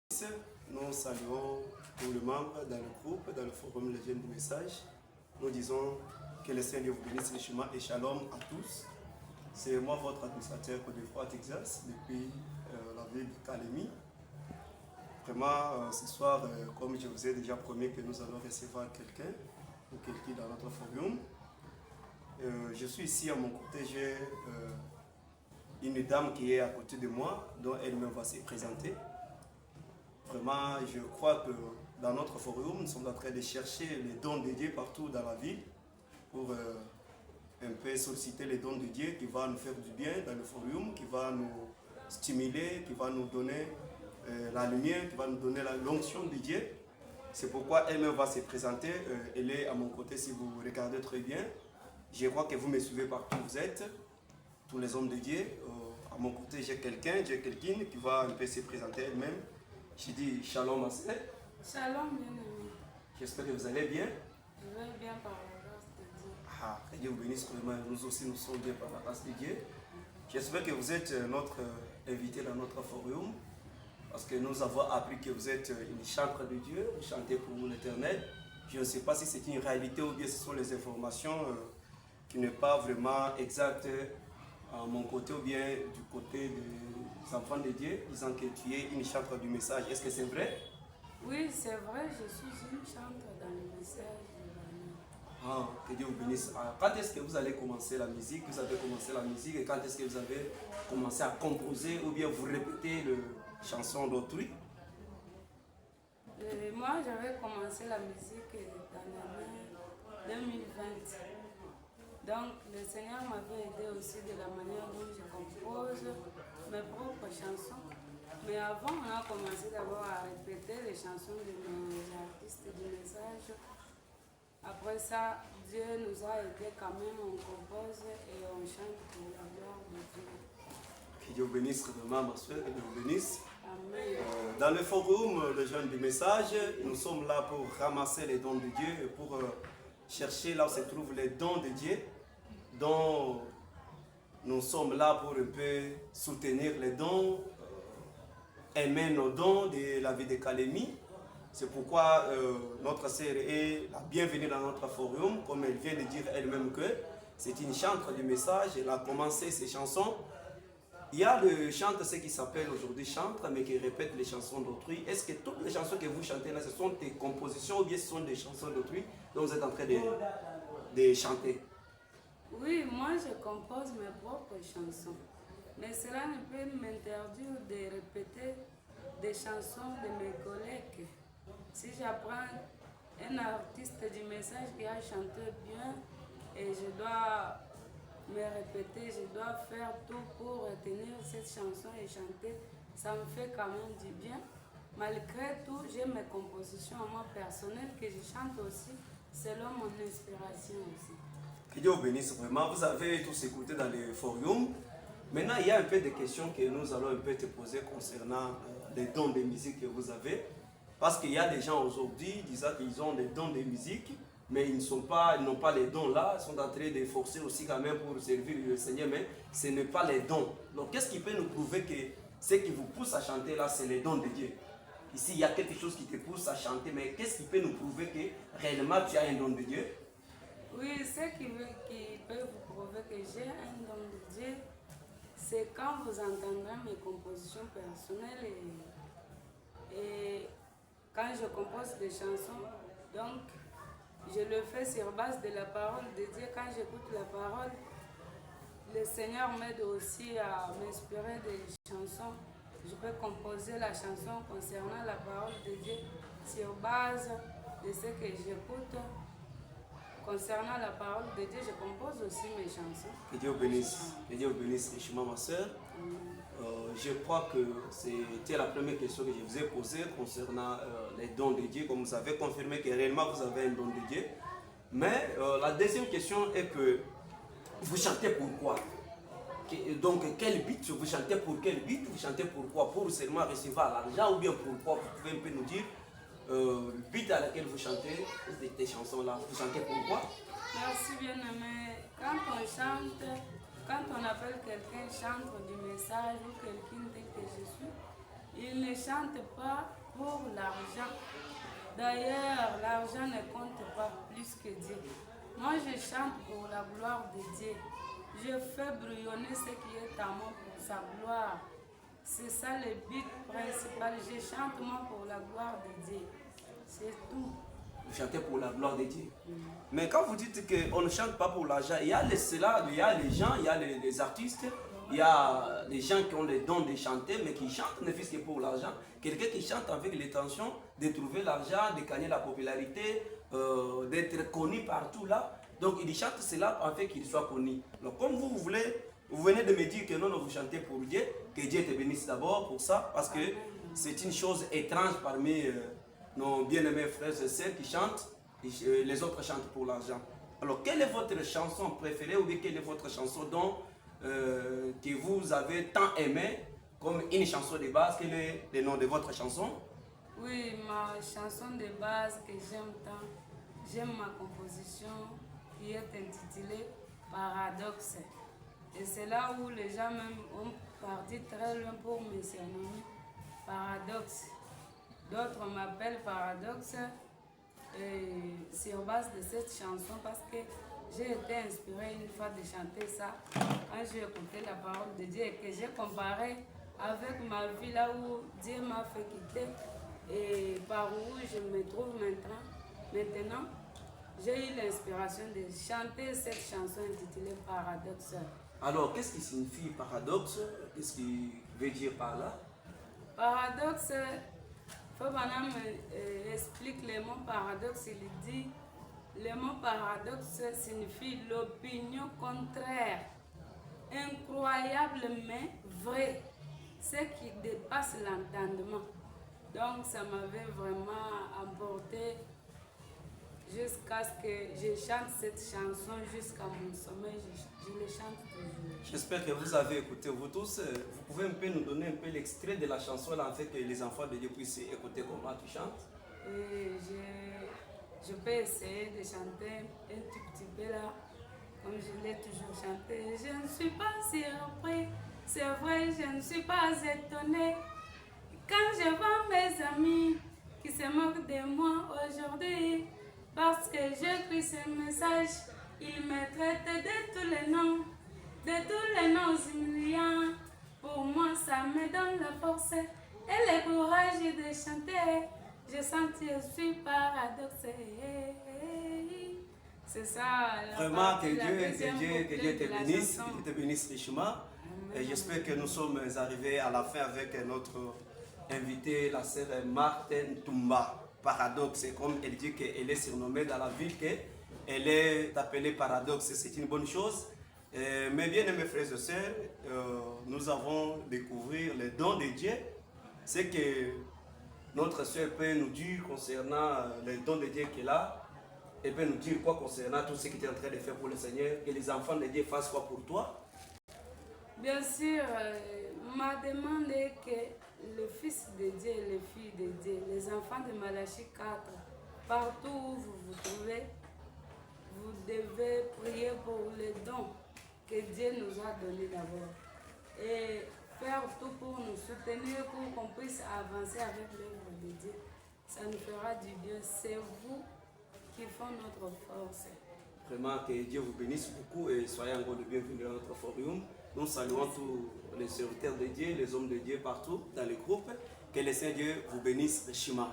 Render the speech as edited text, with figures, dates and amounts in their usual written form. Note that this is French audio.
Nous saluons tous les membres dans le groupe, dans le forum Les Jeunes du Message. Nous disons que le Seigneur vous bénisse richement et shalom à tous. C'est moi votre administrateur Côte d'Ivoire, Texas, depuis la ville de Calémie. Vraiment, ce soir, comme je vous ai déjà promis que nous allons recevoir quelqu'un ou quelqu'un dans notre forum. Je suis ici à mon côté, j'ai une dame qui est à côté de moi, dont elle-même va se présenter. Vraiment, je crois que dans notre forum, nous sommes en train de chercher les dons de Dieu partout dans la ville pour un peu solliciter les dons de Dieu qui va nous faire du bien dans le forum, qui va nous stimuler, qui va nous donner la lumière, qui va nous donner l'onction de Dieu. C'est pourquoi elle-même va se présenter. Elle est à mon côté si vous regardez très bien. Je crois que vous me suivez partout où vous êtes, tous les hommes de Dieu. À mon côté, j'ai quelqu'un qui va un peu se présenter elle-même. Je dis shalom ma sœur. Shalom bien-aimé. J'espère que vous allez bien. Je vais bien par la grâce de Dieu. Que Dieu vous bénisse vraiment. Nous aussi nous sommes bien par la grâce de Dieu. J'espère que vous êtes notre invité dans notre forum. Parce que nous avons appris que vous êtes une chantre de Dieu. Vous chantez pour l'Éternel. Je ne sais pas si c'est une réalité ou bien ce sont les informations qui n'est pas vraiment exactes à mon côté ou bien du côté des enfants de Dieu, disant que tu es une chantre du message. Est-ce que c'est vrai? Oui, c'est vrai, je suis une chantre dans le message de Ah, que Dieu vous bénisse. Quand est-ce que vous allez commencer la musique? Vous avez commencé la musique et quand est-ce que vous avez commencé à composer ou bien vous répétez les chansons d'autrui? Moi, j'avais commencé la musique dans l'année 2020. Donc, le Seigneur m'avait aidé aussi de la manière dont je compose mes propres chansons. Mais avant, on a commencé d'abord à répéter les chansons de nos artistes du message. Après ça, Dieu nous a aidés quand même, on compose et on chante pour la gloire de Dieu. Que Dieu vous bénisse vraiment, ma soeur, que Dieu vous bénisse. Amen. Dans le forum, les jeunes du message, nous sommes là pour ramasser les dons de Dieu et pour chercher là où se trouvent les dons de Dieu, dont nous sommes là pour un peu soutenir les dons, aimer nos dons de la vie de Calémie. C'est pourquoi notre sœur est la bienvenue dans notre forum, comme elle vient de dire elle-même que c'est une chantre du message, elle a commencé ses chansons. Il y a le chantre, ce qui s'appelle aujourd'hui chantre, mais qui répète les chansons d'autrui. Est-ce que toutes les chansons que vous chantez là, ce sont des compositions ou bien ce sont des chansons d'autrui dont vous êtes en train de chanter? Oui, moi je compose mes propres chansons. Mais cela ne peut m'interdire de répéter des chansons de mes collègues. Si j'apprends un artiste du message qui a chanté bien et je dois me répéter, je dois faire tout pour retenir cette chanson et chanter, ça me fait quand même du bien. Malgré tout, j'ai mes compositions à moi personnelles que je chante aussi selon mon inspiration aussi. Que Dieu vous bénisse vraiment. Vous avez tous écouté dans les forums. Maintenant, il y a un peu de questions que nous allons un peu te poser concernant les dons de musique que vous avez. Parce qu'il y a des gens aujourd'hui disant qu'ils ont des dons de musique, mais ils n'ont pas les dons là, ils sont en train de forcer aussi quand même pour servir le Seigneur, mais ce n'est pas les dons. Donc qu'est-ce qui peut nous prouver que ce qui vous pousse à chanter là, c'est les dons de Dieu? Ici, il y a quelque chose qui te pousse à chanter, mais qu'est-ce qui peut nous prouver que réellement tu as un don de Dieu? Oui, ce qui peut vous prouver que j'ai un don de Dieu, c'est quand vous entendrez mes compositions personnelles et quand je compose des chansons, donc je le fais sur base de la parole de Dieu. Quand j'écoute la parole, le Seigneur m'aide aussi à m'inspirer des chansons. Je peux composer la chanson concernant la parole de Dieu sur base de ce que j'écoute. Concernant la parole de Dieu, je compose aussi mes chansons. Que Dieu vous bénisse. Que Dieu vous bénisse richement, ma soeur. Je crois que c'était la première question que je vous ai posée concernant les dons de Dieu. Comme vous avez confirmé que réellement vous avez un don de Dieu. Mais la deuxième question est que vous chantez pourquoi? Donc quel but? Vous chantez pour quel but? Vous chantez pourquoi? Pour seulement recevoir l'argent ou bien pourquoi? Vous pouvez un peu nous dire le but à laquelle vous chantez ces chansons-là. Vous chantez pourquoi? Merci bien-aimé. Quand on chante, quand on appelle quelqu'un chantre du message ou quelqu'un tel que je suis, Ils ne chantent pas pour l'argent. D'ailleurs, l'argent ne compte pas plus que Dieu. Moi, je chante pour la gloire de Dieu. Je fais bouillonner ce qui est à moi pour sa gloire. C'est ça le but principal. Je chante moi pour la gloire de Dieu. C'est tout. Vous chantez pour la gloire de Dieu. Mais quand vous dites qu'on ne chante pas pour l'argent, il y a les gens, il y a les artistes, il y a les gens qui ont le don de chanter, mais qui chantent ne fût-ce que pour l'argent. Quelqu'un qui chante avec l'intention de trouver l'argent, de gagner la popularité, d'être connu partout là. Donc il chante cela en fait qu'il soit connu. Donc comme vous venez de me dire que non, vous chantez pour Dieu, que Dieu te bénisse d'abord pour ça, parce que c'est une chose étrange parmi nos bien-aimés frères et sœurs qui chantent, et les autres chantent pour l'argent. Alors quelle est votre chanson préférée ou bien quelle est votre chanson que vous avez tant aimé comme une chanson de base? Quel est le nom de votre chanson? Oui, ma chanson de base que j'aime tant, j'aime ma composition qui est intitulée Paradoxe. Et c'est là où les gens même ont parti très loin pour me surnommer Paradoxe. D'autres m'appellent Paradoxe sur base de cette chanson parce que j'ai été inspirée une fois de chanter ça quand j'ai écouté la parole de Dieu et que j'ai comparé avec ma vie là où Dieu m'a fait quitter et par où je me trouve maintenant. J'ai eu l'inspiration de chanter cette chanson intitulée Paradoxe. Alors, qu'est-ce qui signifie paradoxe? Qu'est-ce qu'il veut dire par là? Paradoxe, Fabana explique le mot paradoxe. Il dit le mot paradoxe signifie l'opinion contraire, incroyable mais vrai, ce qui dépasse l'entendement. Donc, ça m'avait vraiment emporté jusqu'à ce que je chante cette chanson jusqu'à mon sommeil. Je le chante toujours. J'espère que vous avez écouté, vous tous. Vous pouvez un peu nous donner un peu l'extrait de la chanson là, en fait, que les enfants de Dieu puissent écouter comment tu chantes. Et je peux essayer de chanter un tout petit peu là, comme je l'ai toujours chanté. Je ne suis pas surpris, c'est vrai, je ne suis pas étonnée. Quand je vois mes amis qui se moquent de moi aujourd'hui, parce que j'écris ce message, ils me traitent de tous les noms humiliants. Pour moi, ça me donne la force et le courage de chanter. Je sens que je suis paradoxée. C'est ça. Vraiment, que Dieu te bénisse richement. Et j'espère que nous sommes arrivés à la fin avec notre invitée, la sœur Martine Toumba. Paradoxe, comme elle dit qu'elle est surnommée dans la ville, qu'elle est appelée Paradoxe. C'est une bonne chose. Mais bien aimés frères et sœurs, nous avons découvert les dons de Dieu. C'est que notre sœur peut nous dire concernant les dons de Dieu qu'elle a. Elle peut nous dire quoi concernant tout ce que tu es en train de faire pour le Seigneur. Que les enfants de Dieu fassent quoi pour toi? Bien sûr, ma demande est que le Fils de Dieu et les filles de Dieu, les enfants de Malachie 4, partout où vous vous trouvez, vous devez prier pour les dons que Dieu nous a donnés d'abord. Et faire tout pour nous soutenir, pour qu'on puisse avancer avec l'œuvre de Dieu. Ça nous fera du bien. C'est vous qui font notre force. Vraiment, que Dieu vous bénisse beaucoup et soyez encore de bienvenue à notre forum. Nous saluons tous les serviteurs de Dieu, les hommes de Dieu partout dans les groupes. Que le Seigneur vous bénisse richement.